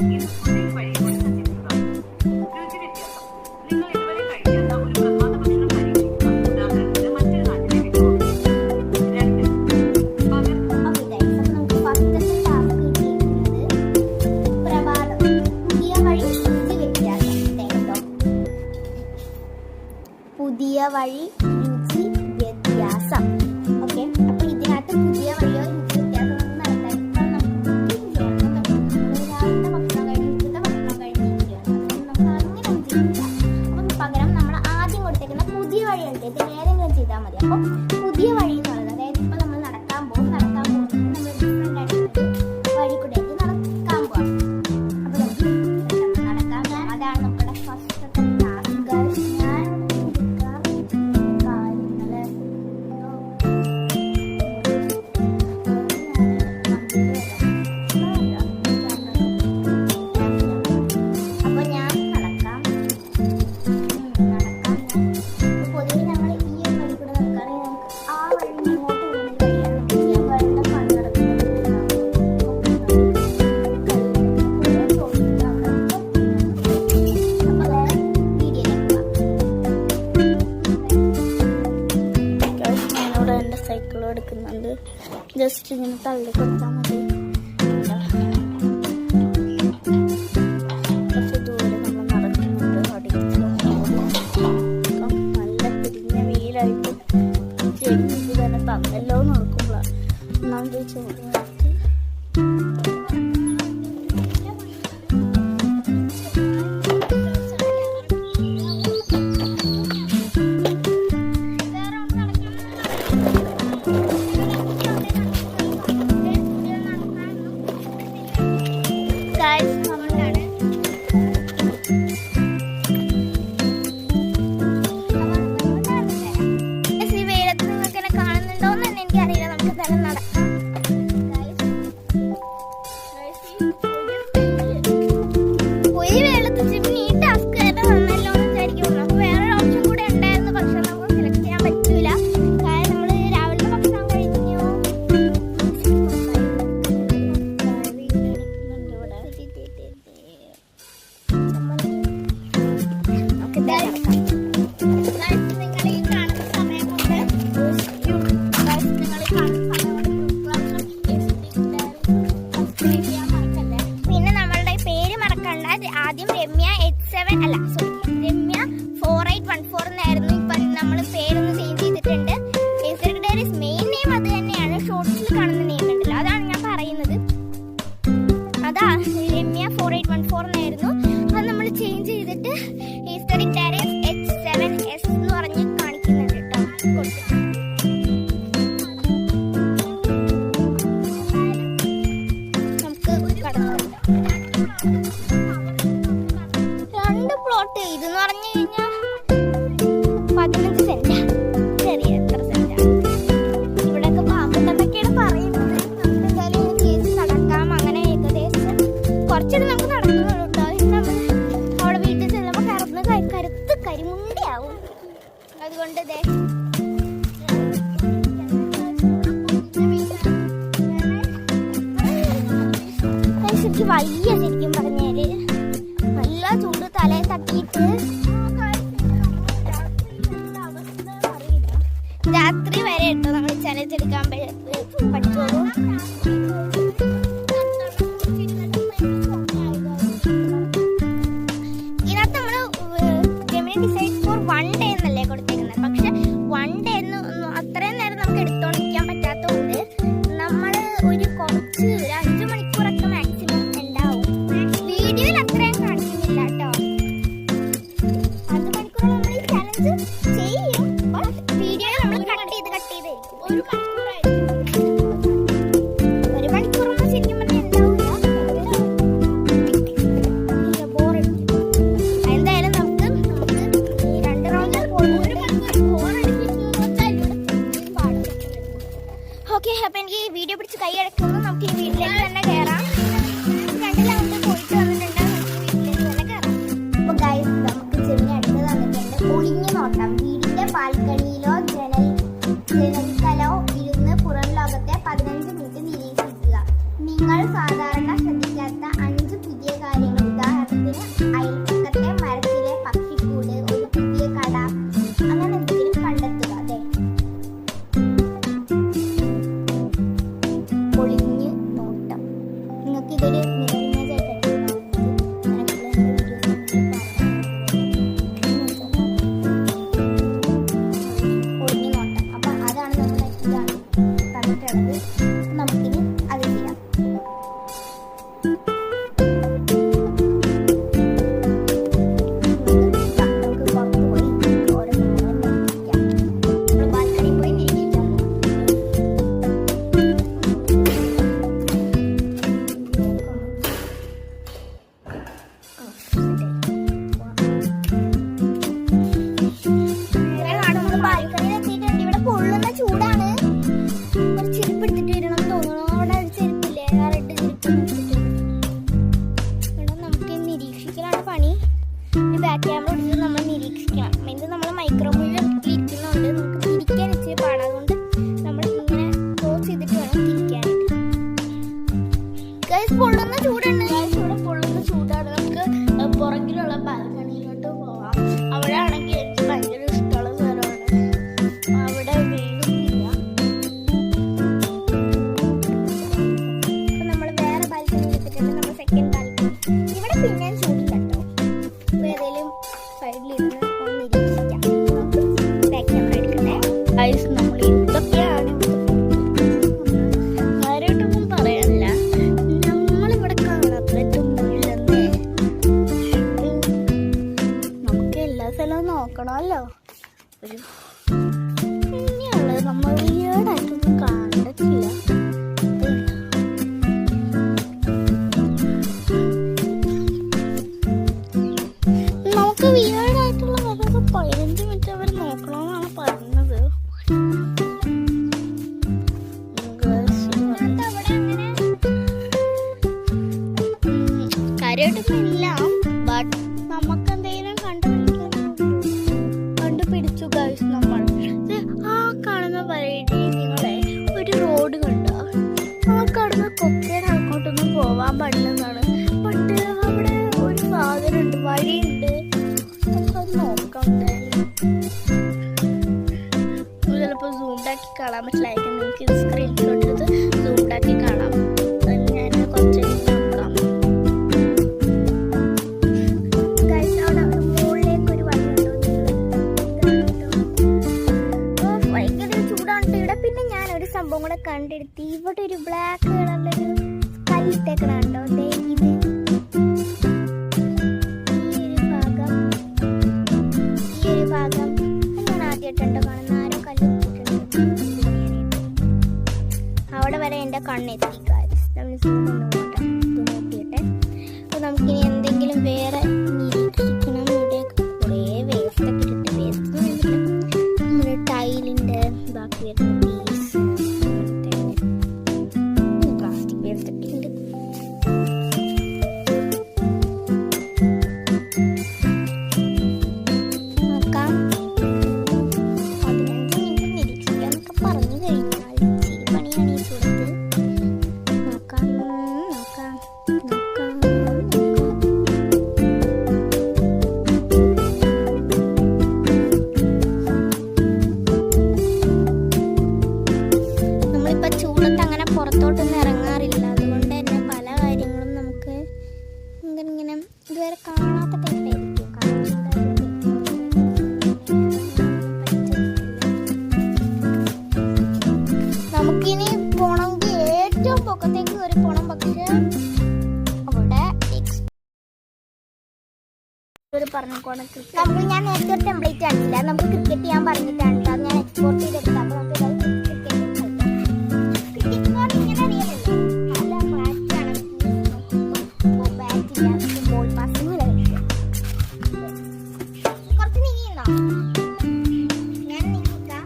പുതിയ വഴി രുചി വ്യത്യാസം. ഓക്കെ, അപ്പൊ ഇതിനകത്ത് പുതിയ വഴിയോ രുചി വ്യത്യാസം പകരം നമ്മൾ ആദ്യം കൊടുത്തേക്കുന്ന പുതിയ വഴി ഉണ്ട്. ഇത് ഏതെങ്കിലും ചെയ്താൽ മതി. അപ്പൊ പുതിയ വഴി എന്ന് പറയുന്നത്, അതായത് ഇപ്പൊ നമ്മൾ നടക്കാൻ പോകും നമ്മൾ ഡിഫറെന്റ് ആയിട്ട് വഴി കൂടെ നടക്കാൻ പോകാം. അപ്പൊ നമുക്ക് നടക്കാൻ പോകാം. അതാണ് നമ്മുടെ ഫസ്റ്റത്തെ ടാസ്ക്. സൈക്കിൾ എടുക്കുന്നുണ്ട്. ജസ്റ്റ് ഇങ്ങനെ തള്ളി കൊടുത്താൽ മതി. കുറച്ച് ദൂരം നമ്മൾ നടക്കുന്നുണ്ട്. നല്ല പിരിഞ്ഞ വീലായിട്ട് ഇത് തന്നെ തന്നല്ലോ എന്ന് ഓർക്കുമ്പോഴാണ് ഒന്നാമത് ചോറ്. പിന്നെ നമ്മളുടെ പേര് മറക്കണ്ട. ആദ്യം രമ്യ H7 അല്ല സോറി രമ്യ 4814 എന്നായിരുന്നു. ഇപ്പൊ നമ്മൾ പേരൊന്ന് ചേഞ്ച് ചെയ്തിട്ടുണ്ട്. മെയിൻ നെയിം അത് തന്നെയാണ്. ഷോർട്സിൽ കാണുന്ന നെയിം ഉണ്ടല്ലോ, അതാണ് ഞാൻ പറയുന്നത്. അതാ രമ്യ 4814 എന്നായിരുന്നു. അത് നമ്മൾ ചേഞ്ച് ചെയ്തിട്ട് ഹിസ്റ്ററിക് ഡയറീസ് H7S എന്ന് പറഞ്ഞ് കാണിക്കുന്നുണ്ട് കേട്ടോ. രണ്ട് പ്ലോട്ട് ഇതെന്ന് പറഞ്ഞു കഴിഞ്ഞാൽ 15 സെന്റ്. ചെറിയ എത്ര സെന്റാ ഇവിടെയൊക്കെ പാമ്പുണ്ടെന്നൊക്കെയാണ് പറയുന്നത്. നമുക്ക് എന്തായാലും കേസ് നടക്കാം. അങ്ങനെ ഏകദേശം കുറച്ചിട്ട് നമുക്ക് നടക്കുന്നുള്ളൂ കേട്ടോ. നമ്മൾ അവിടെ വീട്ടിൽ ചെല്ലുമ്പോൾ കറുത്ത് കരിമുണ്ടിയാവും. അതുകൊണ്ട് എനിക്ക് വയ്യ ശരിക്കും പറഞ്ഞാല്. നല്ല ചൂട് തലയെ തട്ടിയിട്ട് രാത്രി വരെ കേട്ടോ നമ്മൾ ചലഞ്ച് എടുക്കാൻ പറ്റുള്ളൂ. ഇതിനകത്ത് നമ്മള് ജെമിനി ഡിസൈഡ്സ് ഫോർ 1 day എന്നല്ലേ കൊടുത്തേക്കുന്നത്. പക്ഷെ 1 day അത്രയും നേരം നമുക്ക് എടുത്തോണ്ടിരിക്കാൻ പറ്റാത്തതുകൊണ്ട് നമ്മൾ ഒരു കുറച്ച് 5 മണിക്കൂറൊക്കെ മാക്സിമം ഉണ്ടാവും. വീഡിയോയിൽ അത്രയും കാണിക്കുന്നില്ല കേട്ടോ. 5 മണിക്കൂർ നമ്മൾ ഈ ചലഞ്ച് ചെയ്യും. വീഡിയോയിൽ നമ്മൾ കട്ട് ചെയ്ത് ഒരു മണിക്കൂറായിരിക്കും. ബാക്ക് ക്യാമറ പിടിച്ച് നമ്മൾ നിരീക്ഷിക്കണം. ഇത് നമ്മൾ മൈക്രോവേവിൽ ഇരിക്കുന്നുണ്ട്, നമുക്ക് തിരിക്കാൻ ഇച്ചിരി പാടാണ്. അതുകൊണ്ട് നമ്മൾ ഇങ്ങനെ ക്ലോസ് ചെയ്തിട്ട് വേണം തിരിക്കാനായിട്ട്. ഗൈസ് പൊള്ളുന്ന ചൂടുണ്ട്. ഗൈസ് ഇവിടെ പൊള്ളുന്ന ചൂടാണ്. നമുക്ക് പുറകിലുള്ള ബാൽക്കണിയിലോട്ട് പോവാം. അവിടെ ആണെങ്കിൽ എനിക്ക് ഭയങ്കര ഇഷ്ടമുള്ള സ്ഥലമാണ്. അവിടെ വെയിലില്ല. അപ്പൊ നമ്മൾ വേറെ ബാൽക്കണി എടുത്തിട്ടുണ്ട്, നമ്മൾ സെക്കൻഡ് ബാൽക്കണി. ഇവിടെ പിന്നെയും ചൂടില്ല കേട്ടോ. ഏതെങ്കിലും സൈഡിലിരുന്ന് ഒന്ന് നിരീക്ഷിക്കാം. ബാക്ക് ക്യാമറ എടുക്കട്ടെ. ഗൈസ് നമ്മൾ ഇതൊക്കെയാണ് ആരോട്ടൊന്നും പറയാനില്ല. നമ്മളിവിടെ കാണാത്തൊന്നുമില്ലെന്നേ. നമുക്ക് എല്ലാ സ്ഥലവും നോക്കണമല്ലോ. ഒരു ഇനിയുള്ളത് നമ്മൾ വീടായിട്ടൊന്നും കണ്ടിട്ടില്ല. നമുക്ക് വീടായിട്ടുള്ള അതൊക്കെ 15 മിനിറ്റ് അവർ നോക്കണമെന്നാണ് പറഞ്ഞത്. കാര്യമായിട്ടൊന്നും ഇല്ല, ബട്ട് നമുക്ക് എന്തെങ്കിലും കണ്ടുപിടിച്ചു ഗൈസ്. നമ്മൾ ആ കാണുന്ന വഴികളെ ഒരു റോഡ് കണ്ടോ? ആ കാണുന്ന കൊക്കയുടെ അങ്ങോട്ടൊന്നും പോവാൻ പാടില്ലെന്നാണ്. പണ്ട് അവിടെ ഒരു സാധനമുണ്ട്, വഴിയുണ്ട്. നമുക്കത് നോക്കാം. ചിലപ്പോൾ സൂംഡാക്കി കാണാൻ പറ്റില്ലായിരിക്കും. നിങ്ങൾക്ക് ഇത് സ്ക്രീൻഷോട്ട് എടുത്ത് സൂംഡാക്കി കാണാം. ഞാൻ കുറച്ച് നോക്കാം. അവിടെ മുകളിലേക്ക് ഒരു വഴിയുണ്ടോ? ഭയങ്കര ചൂടാണ് ഇവിടെ. പിന്നെ ഞാനൊരു സംഭവം കൂടെ കണ്ടെടുത്തി. ഇവിടെ ഒരു ബ്ലാക്ക് കളറിലൊരു കല്ലിട്ടേക്കണുണ്ടോ? ഇത് ഈ ഒരു ഭാഗം ഞാൻ ആദ്യമായിട്ടുണ്ട് കാണുന്ന. ആരോ കല്ല് അവിടെ വരെ എൻ്റെ കണ്ണെത്തി. നമ്മൾ നോക്കിയിട്ട് അപ്പൊ നമുക്കിനി എന്തെങ്കിലും വേറെ നിരീക്ഷിക്കണം. ഇവിടെ കുറേ വേസ്റ്റ് ഒക്കെ ഇട്ടിട്ട്, വേസ്റ്റ് നമ്മുടെ ടൈലിൻ്റെ ബാക്കി വരുന്ന പീസ്, പ്ലാസ്റ്റിക് വേസ്റ്റ് ഒക്കെ ഉണ്ട്. നോക്കാം. 15 മിനിറ്റ് നിരീക്ഷിക്കാന്നൊക്കെ പറഞ്ഞു കഴിഞ്ഞാൽ ഇച്ചിരി പണിയാണ് ഈ ചൂടത്ത്. നോക്കാം. നമ്മളിപ്പോ ചൂടത്ത് അങ്ങനെ പുറത്തോട്ടൊന്നും ഇറങ്ങാറില്ല. അതുകൊണ്ട് തന്നെ പല കാര്യങ്ങളും നമുക്ക് ഇങ്ങനെ ഇതുവരെ കാണാത്ത ടൈപ്പായിരിക്കും. നമുക്കിനി പോണമെങ്കിൽ ഏറ്റവും പൊക്കത്തേക്ക് കയറി പോണം. പക്ഷെ അവിടെ പറഞ്ഞോണം നമുക്ക്. ഞാൻ നേരത്തെ ഒരു ടെംപ്ലേറ്റ് കാണിച്ചില്ല, നമുക്ക് ക്രിക്കറ്റ് ചെയ്യാൻ പറഞ്ഞിട്ടാണ്. അത് ഞാൻ എക്സ്പോർട്ട് ചെയ്തെടുത്ത. അപ്പൊ നമുക്ക് ക്രിക്കറ്റ് ഇങ്ങനെ അറിയാമല്ലോ, നല്ല ബാറ്റാണ്. ബാറ്റില്ല, ബോൾ പാസിംഗ് കളിക്കുക. കുറച്ച് നീങ്ങിയുണ്ടോ? ഞാൻ നീങ്ങിക്കാം.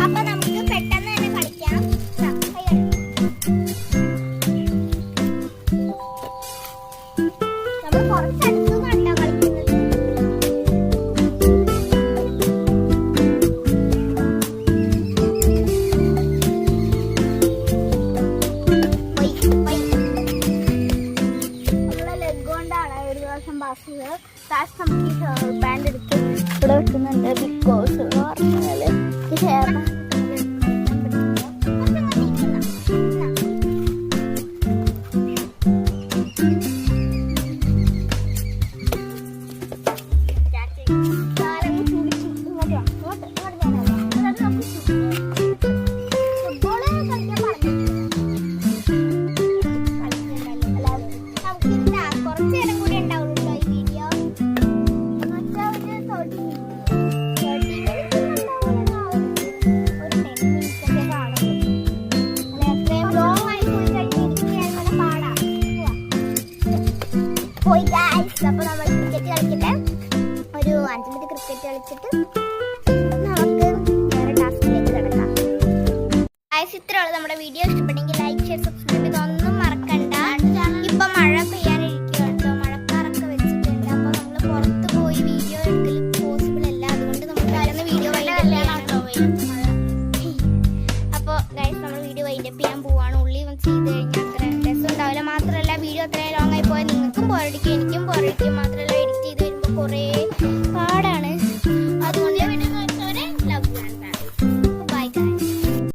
അപ്പൊ നമുക്ക് പെട്ടെന്ന് തന്നെ കളിക്കാം. നമ്മൾ കുറച്ചടുത്ത് കണ്ടോ കളിക്കുന്നത്. നമ്മളെ ലെഗ് കൊണ്ടാണ് ഒരു ദിവസം പാസ് ചെയ്തത്. ലാസ്റ്റ് നമുക്ക് ഈ ഹെയർ ബാൻഡ് എടുത്ത് ഇവിടെ വെക്കുന്നുണ്ട്. ബിക്കോസ് പറഞ്ഞാല് ഈ ഹെയർ ബാൻഡ് ഫുട്ബോള് കളിക്കാൻ പറഞ്ഞു. കുറച്ച് നേരം കൂടി ഉണ്ടാവുള്ളൂ ഈ വീഡിയോ. ക്രിക്കറ്റ് കളിച്ചിട്ട് നമുക്ക് വേറെ ടാസ്കിലേക്ക് കിടക്കാം. ഇത്രയുള്ള നമ്മുടെ വീഡിയോ ഇഷ്ടപ്പെട്ടെങ്കിൽ ലൈക്ക് ഷെയർ സബ്സ്ക്രൈബ് ഇതൊന്നും മറക്കണ്ട. ഇപ്പൊ മഴ പെയ്യാനിരിക്കുന്നുണ്ടോ, മഴക്കാറൊക്കെ വെച്ചിട്ടുണ്ട്. അപ്പൊ നമ്മള് പുറത്ത് പോയി വീഡിയോ എടുക്കൽ പോസിബിൾ അല്ല. അതുകൊണ്ട് നമ്മൾ വീഡിയോ അപ്പൊ ഗൈസ് നമ്മൾ വീഡിയോ വൈൻഡപ്പ് ചെയ്യാൻ പോകും.